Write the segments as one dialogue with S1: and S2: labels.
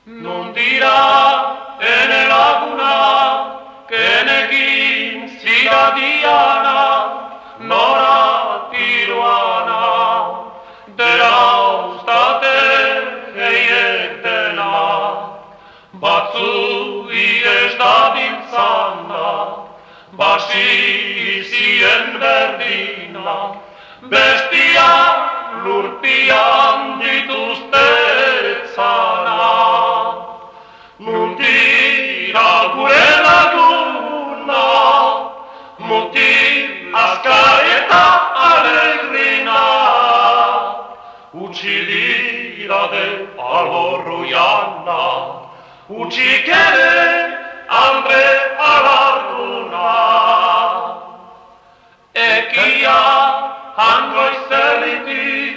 S1: Non dira ene laguna che nekin zira diana nora tiroana dela ustate heiek dela batzu ies dabiltzana basi izien berdina bestia lurpian dituzte etzana. Nuntira gure laguna, mutil azkar eta alegrina, utzi dira de alborroiana, utzik ere hambre alarguna. Ekia hangoizelitik,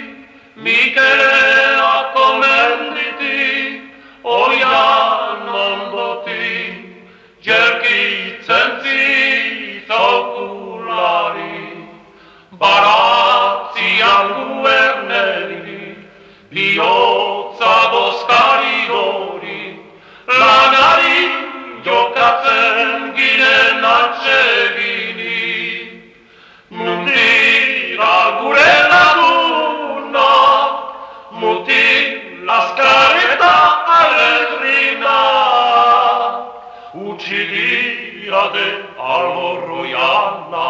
S1: Mikelea komenditik, oian ondotik, jerkitzen zitzokulari, baratzian guerneri, bihotza bozkari hori, lanari jokatzen ginen atsegini. Nundira gure laguna, mutil azkar eta alegrina, utzi dira de alborroiana,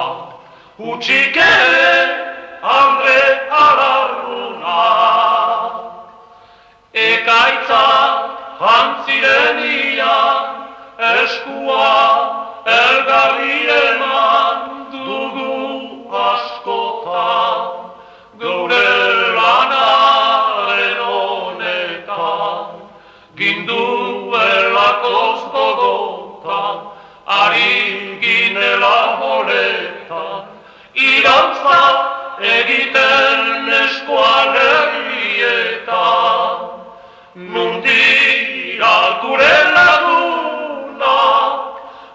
S1: utzik ere hambre alarguna. Ekaitza jantziren ian, eskua elgarri eman dugu askotan, geure lanaren honetan, ginduelakoz gogotan, ari ginela holetan, irantza egiten eskualerrietan. Nundira gure laguna,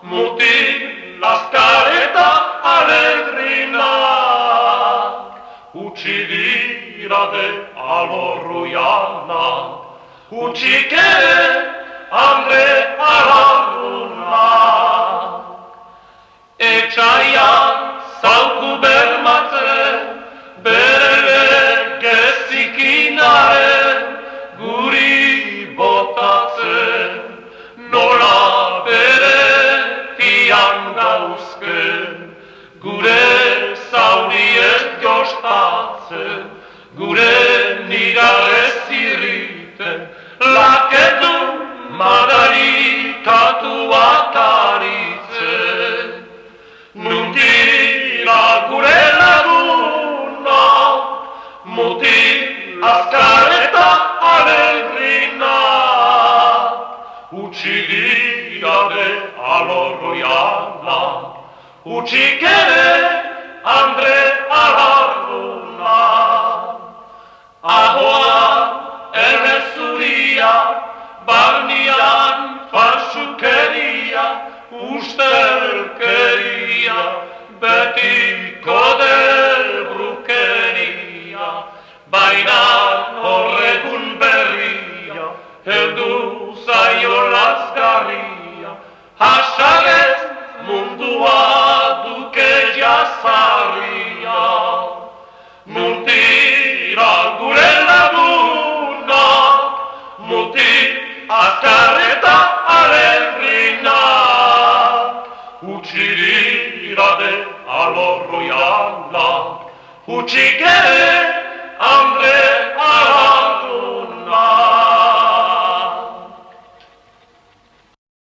S1: mutil azkar eta alegrina, utzi dira de alborroiana, utzik ere hambre alarguna. Etxaian zauku bermatzen, bere gezikinaren, guri botatzen, nola bere tian gauzken, gure zauriek jostatzen, gure nigarez irriten, laketu madarikatu ataritzen. Nundira gure laguna, mutil azkar eta alegrina, utzi dira de alborroiana, utzik ere hambre alarguna. Ahoa errezuria, barnian falsukeria, ustelkeria, betiko delbrukeria, baina horregun berria, heldu zaio lazgarria, hasagez mundua duke jazarria. Nundira gure laguna, mutil azkar eta alegrina, utzi dira de alborroiana, utzik ere hambre